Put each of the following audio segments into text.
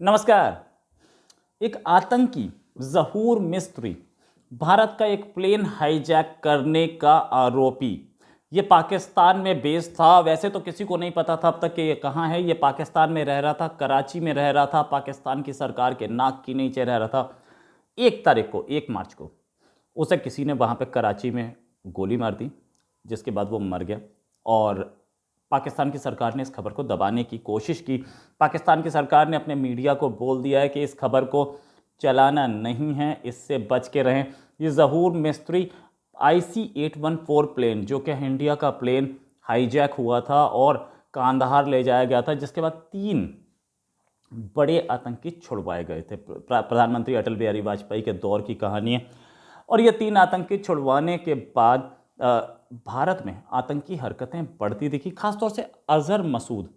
नमस्कार। एक आतंकी ज़हूर मिस्त्री, भारत का एक प्लेन हाईजैक करने का आरोपी, ये पाकिस्तान में बेस था। वैसे तो किसी को नहीं पता था अब तक कि ये कहाँ है। ये पाकिस्तान में रह रहा था, कराची में रह रहा था, पाकिस्तान की सरकार के नाक के नीचे रह रहा था। 1 तारीख को, 1 मार्च को उसे किसी ने वहाँ पे कराची में गोली मार दी, जिसके बाद वो मर गया। और पाकिस्तान की सरकार ने इस खबर को दबाने की कोशिश की। पाकिस्तान की सरकार ने अपने मीडिया को बोल दिया है कि इस खबर को चलाना नहीं है, इससे बच के रहें। ये ज़हूर मिस्त्री IC-814 प्लेन, जो कि इंडिया का प्लेन, हाईजैक हुआ था और कांधार ले जाया गया था, जिसके बाद 3 बड़े आतंकी छुड़वाए गए थे। प्रधानमंत्री अटल बिहारी वाजपेयी के दौर की कहानी है। और ये 3 आतंकी छुड़वाने के बाद भारत में आतंकी हरकतें बढ़ती दिखी। खासतौर से अजहर मसूद,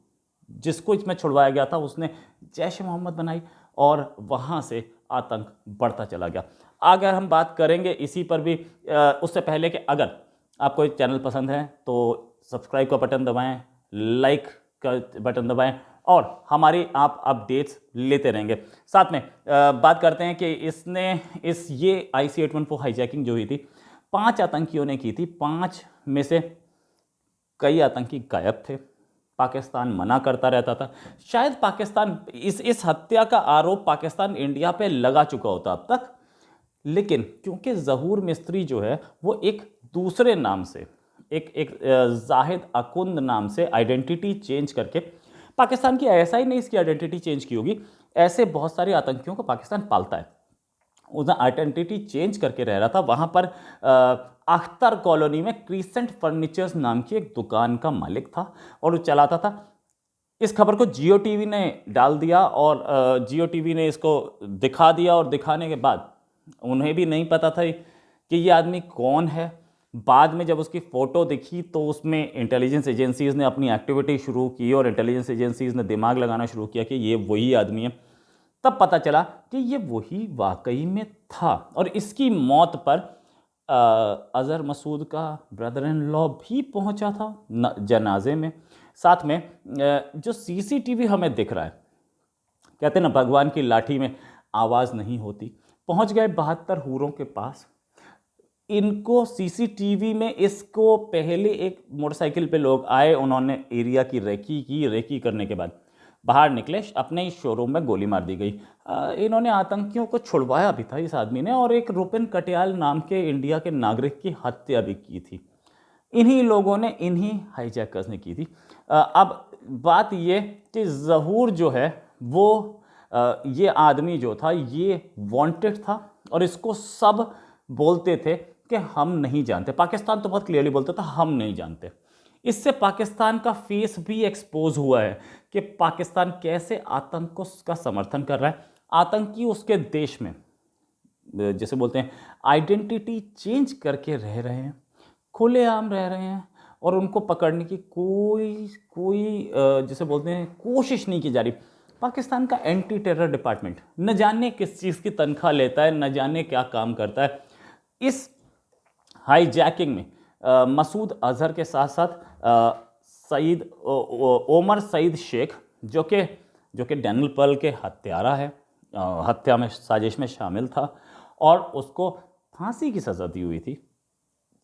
जिसको इसमें छुड़वाया गया था, उसने जैश ए मोहम्मद बनाई और वहाँ से आतंक बढ़ता चला गया। अगर हम बात करेंगे इसी पर भी, उससे पहले कि अगर आपको ये चैनल पसंद है तो सब्सक्राइब का बटन दबाएं, लाइक का बटन दबाएं और हमारी आप अपडेट्स लेते रहेंगे। साथ में बात करते हैं कि ये IC-814 हाईजैकिंग जो हुई थी, 5 आतंकियों ने की थी। 5 में से कई आतंकी गायब थे, पाकिस्तान मना करता रहता था। शायद पाकिस्तान इस हत्या का आरोप पाकिस्तान इंडिया पे लगा चुका होता अब तक, लेकिन क्योंकि ज़हूर मिस्त्री जो है वो एक दूसरे नाम से, एक जाहिद अकुंद नाम से आइडेंटिटी चेंज करके, पाकिस्तान की ISI ने इसकी आइडेंटिटी चेंज की होगी, ऐसे बहुत सारे आतंकियों को पाकिस्तान पालता है। उसने आइडेंटिटी चेंज करके रह रहा था वहाँ पर। अख्तर कॉलोनी में क्रीसेंट फर्नीचर्स नाम की एक दुकान का मालिक था और वो चलाता था। इस खबर को जियो टीवी ने डाल दिया और जियो टीवी ने इसको दिखा दिया, और दिखाने के बाद उन्हें भी नहीं पता था कि ये आदमी कौन है। बाद में जब उसकी फ़ोटो दिखी तो उसमें इंटेलिजेंस एजेंसीज़ ने अपनी एक्टिविटी शुरू की और इंटेलिजेंस एजेंसीज़ ने दिमाग लगाना शुरू किया कि ये वही आदमी है। तब पता चला कि ये वही वाकई में था। और इसकी मौत पर अजहर मसूद का ब्रदर इन लॉ भी पहुंचा था जनाजे में। साथ में जो CCTV हमें दिख रहा है, कहते हैं ना, भगवान की लाठी में आवाज़ नहीं होती। पहुंच गए 72 हूरों के पास। इनको CCTV में, इसको पहले एक मोटरसाइकिल पे लोग आए, उन्होंने एरिया की रेकी की। रेकी करने के बाद बाहर निकले, अपने ही शोरूम में गोली मार दी गई। इन्होंने आतंकियों को छुड़वाया भी था इस आदमी ने, और एक रुपिन कटियाल नाम के इंडिया के नागरिक की हत्या भी की थी। इन्हीं लोगों ने, इन्हीं हाईजैकर्स ने की थी। अब बात ये कि ज़हूर जो है वो, ये आदमी जो था ये वांटेड था, और इसको सब बोलते थे कि हम नहीं जानते। पाकिस्तान तो बहुत क्लियरली बोलता था हम नहीं जानते। इससे पाकिस्तान का फेस भी एक्सपोज हुआ है कि पाकिस्तान कैसे आतंक को का समर्थन कर रहा है। आतंकी उसके देश में, जैसे बोलते हैं, आइडेंटिटी चेंज करके रह रहे हैं, खुलेआम रह रहे हैं, और उनको पकड़ने की कोई जैसे बोलते हैं कोशिश नहीं की जा रही। पाकिस्तान का एंटी टेरर डिपार्टमेंट न जाने किस चीज़ की तनख्वाह लेता है, न जाने क्या काम करता है। इस हाईजैकिंग में मसूद अजहर के साथ साथ ओमर सईद शेख, जो कि डैनियल पर्ल के हत्यारा है, हत्या में, साजिश में शामिल था, और उसको फांसी की सज़ा दी हुई थी।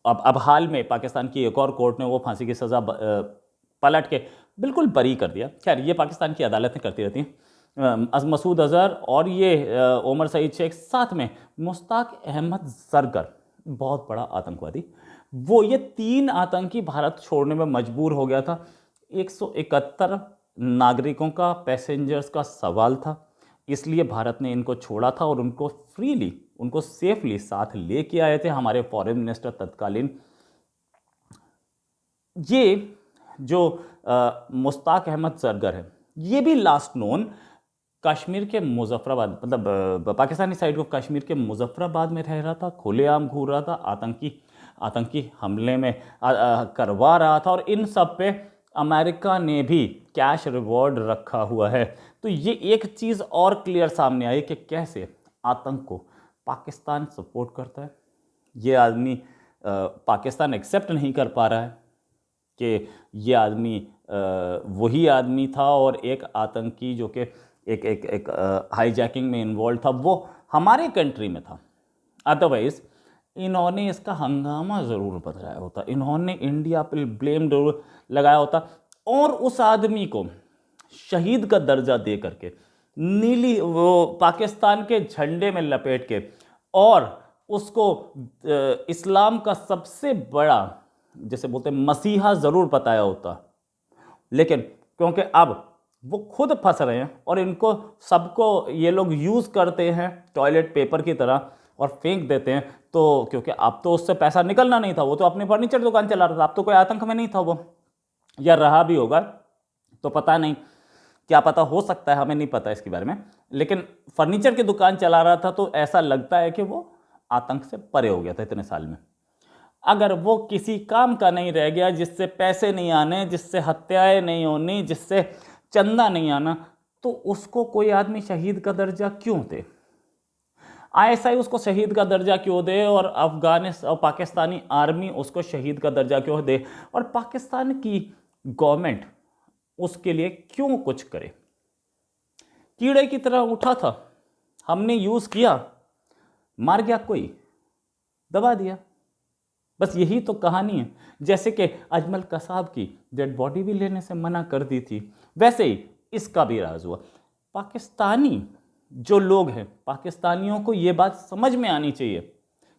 अब हाल में पाकिस्तान की एक और कोर्ट ने वो फांसी की सज़ा पलट के बिल्कुल बरी कर दिया। खैर, ये पाकिस्तान की अदालतें करती रहती हैं। मसूद अजहर और ये ओमर सईद शेख, साथ में मुश्ताक अहमद जरगर, बहुत बड़ा आतंकवादी, ये 3 आतंकी भारत छोड़ने में मजबूर हो गया था। 171 नागरिकों का, पैसेंजर्स का सवाल था, इसलिए भारत ने इनको छोड़ा था और उनको फ्रीली, उनको सेफली साथ लेके आए थे हमारे फॉरेन मिनिस्टर तत्कालीन। ये जो मुश्ताक अहमद जरगर है, ये भी लास्ट नोन कश्मीर के मुजफ्फराबाद, मतलब पाकिस्तानी साइड ऑफ कश्मीर के मुजफ्फराबाद में रह रहा था, खुलेआम घूर रहा था, आतंकी हमले में करवा रहा था, और इन सब पे अमेरिका ने भी कैश रिवॉर्ड रखा हुआ है। तो ये एक चीज़ और क्लियर सामने आई कि कैसे आतंक को पाकिस्तान सपोर्ट करता है। ये आदमी पाकिस्तान एक्सेप्ट नहीं कर पा रहा है कि ये आदमी वही आदमी था, और एक आतंकी जो कि एक एक एक हाईजैकिंग में इन्वॉल्व था, वो हमारे कंट्री में था। अदरवाइज इन्होंने इसका हंगामा ज़रूर बताया होता, इन्होंने इंडिया पर ब्लेम जरूर लगाया होता, और उस आदमी को शहीद का दर्जा दे करके नीली वो पाकिस्तान के झंडे में लपेट के और उसको इस्लाम का सबसे बड़ा जैसे बोलते हैं मसीहा ज़रूर बताया होता। लेकिन क्योंकि अब वो खुद फंस रहे हैं और इनको सबको ये लोग यूज़ करते हैं टॉयलेट पेपर की तरह और फेंक देते हैं, तो क्योंकि अब तो उससे पैसा निकलना नहीं था, वो तो अपनी फर्नीचर दुकान चला रहा था, अब तो कोई आतंक में नहीं था वो, या रहा भी होगा तो पता नहीं, क्या पता, हो सकता है, हमें नहीं पता इसके बारे में। लेकिन फर्नीचर की दुकान चला रहा था तो ऐसा लगता है कि वो आतंक से परे हो गया था इतने साल में। अगर वो किसी काम का नहीं रह गया, जिससे पैसे नहीं आने, जिससे हत्याएं नहीं होनी, जिससे चंदा नहीं आना, तो उसको कोई आदमी शहीद का दर्जा क्यों दे? आईएसआई उसको शहीद का दर्जा क्यों दे, और अफगानिस्तान और पाकिस्तानी आर्मी उसको शहीद का दर्जा क्यों दे, और पाकिस्तान की गवर्नमेंट उसके लिए क्यों कुछ करे? कीड़े की तरह उठा था, हमने यूज़ किया, मार गया कोई, दबा दिया, बस यही तो कहानी है। जैसे कि अजमल कसाब की डेड बॉडी भी लेने से मना कर दी थी, वैसे ही इसका भी राज हुआ। पाकिस्तानी जो लोग हैं, पाकिस्तानियों को ये बात समझ में आनी चाहिए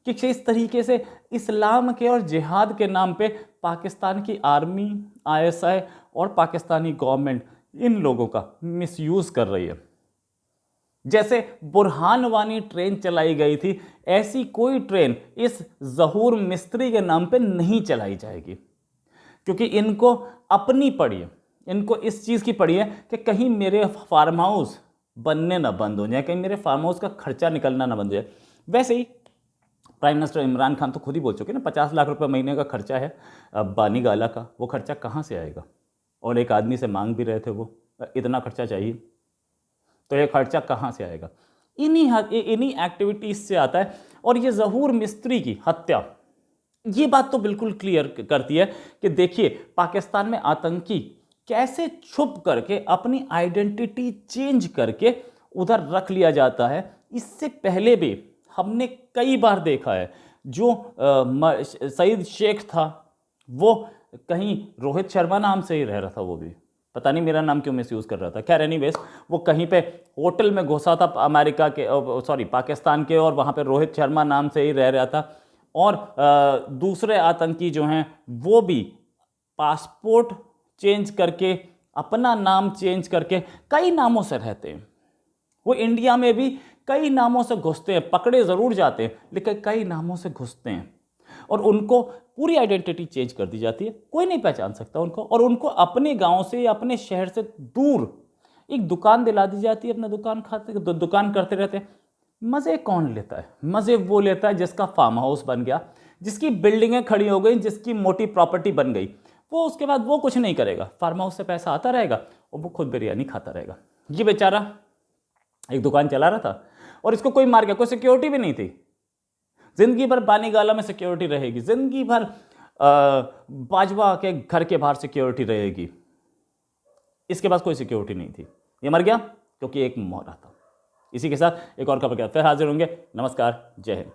कि किस तरीके से इस्लाम के और जिहाद के नाम पे पाकिस्तान की आर्मी, आईएसआई और पाकिस्तानी गवर्नमेंट इन लोगों का मिसयूज़ कर रही है। जैसे बुरहान वानी ट्रेन चलाई गई थी, ऐसी कोई ट्रेन इस ज़हूर मिस्त्री के नाम पे नहीं चलाई जाएगी, क्योंकि इनको अपनी पड़ी है, इनको इस चीज़ की पड़ी है कि कहीं मेरे फार्म हाउस बनने ना बंद हो जाए, कहीं मेरे फार्म हाउस का खर्चा निकलना ना बंद हो जाए। वैसे ही प्राइम मिनिस्टर इमरान खान तो खुद ही बोल चुके ना, 50 लाख रुपए महीने का खर्चा है बानी गाला का, वो खर्चा कहाँ से आएगा? और एक आदमी से मांग भी रहे थे वो, इतना खर्चा चाहिए, तो ये खर्चा कहाँ से आएगा? इन्हीं एक्टिविटीज़ से आता है। और ये ज़हूर मिस्त्री की हत्या ये बात तो बिल्कुल क्लियर करती है कि देखिए पाकिस्तान में आतंकी कैसे छुप करके अपनी आइडेंटिटी चेंज करके उधर रख लिया जाता है। इससे पहले भी हमने कई बार देखा है, जो सईद शेख था वो कहीं रोहित शर्मा नाम से ही रह रहा था, वो भी पता नहीं मेरा नाम क्यों मिसयूज़ कर रहा था। खैर एनीवेज, वो कहीं पे होटल में घुसा था अमेरिका के, सॉरी पाकिस्तान के, और वहाँ पे रोहित शर्मा नाम से ही रह रहा था। और दूसरे आतंकी जो हैं वो भी पासपोर्ट चेंज करके, अपना नाम चेंज करके कई नामों से रहते हैं। वो इंडिया में भी कई नामों से घुसते हैं, पकड़े ज़रूर जाते हैं लेकिन कई नामों से घुसते हैं, और उनको पूरी आइडेंटिटी चेंज कर दी जाती है, कोई नहीं पहचान सकता उनको। और उनको अपने गांव से या अपने शहर से दूर एक दुकान दिला दी जाती है, अपना दुकान करते रहते हैं। मज़े कौन लेता है? मज़े वो लेता है जिसका फार्म हाउस बन गया, जिसकी बिल्डिंगें खड़ी हो गई, जिसकी मोटी प्रॉपर्टी बन गई। वो उसके बाद वो कुछ नहीं करेगा, फार्म हाउस से पैसा आता रहेगा और वो खुद बिरयानी खाता रहेगा। ये बेचारा एक दुकान चला रहा था और इसको कोई मार गया, कोई सिक्योरिटी भी नहीं थी। जिंदगी भर बानीगाला में सिक्योरिटी रहेगी, जिंदगी भर बाजवा के घर के बाहर सिक्योरिटी रहेगी, इसके पास कोई सिक्योरिटी नहीं थी। ये मर गया क्योंकि एक मोहरा था। इसी के साथ एक और खबर के साथ फिर हाजिर होंगे। नमस्कार, जय हिंद।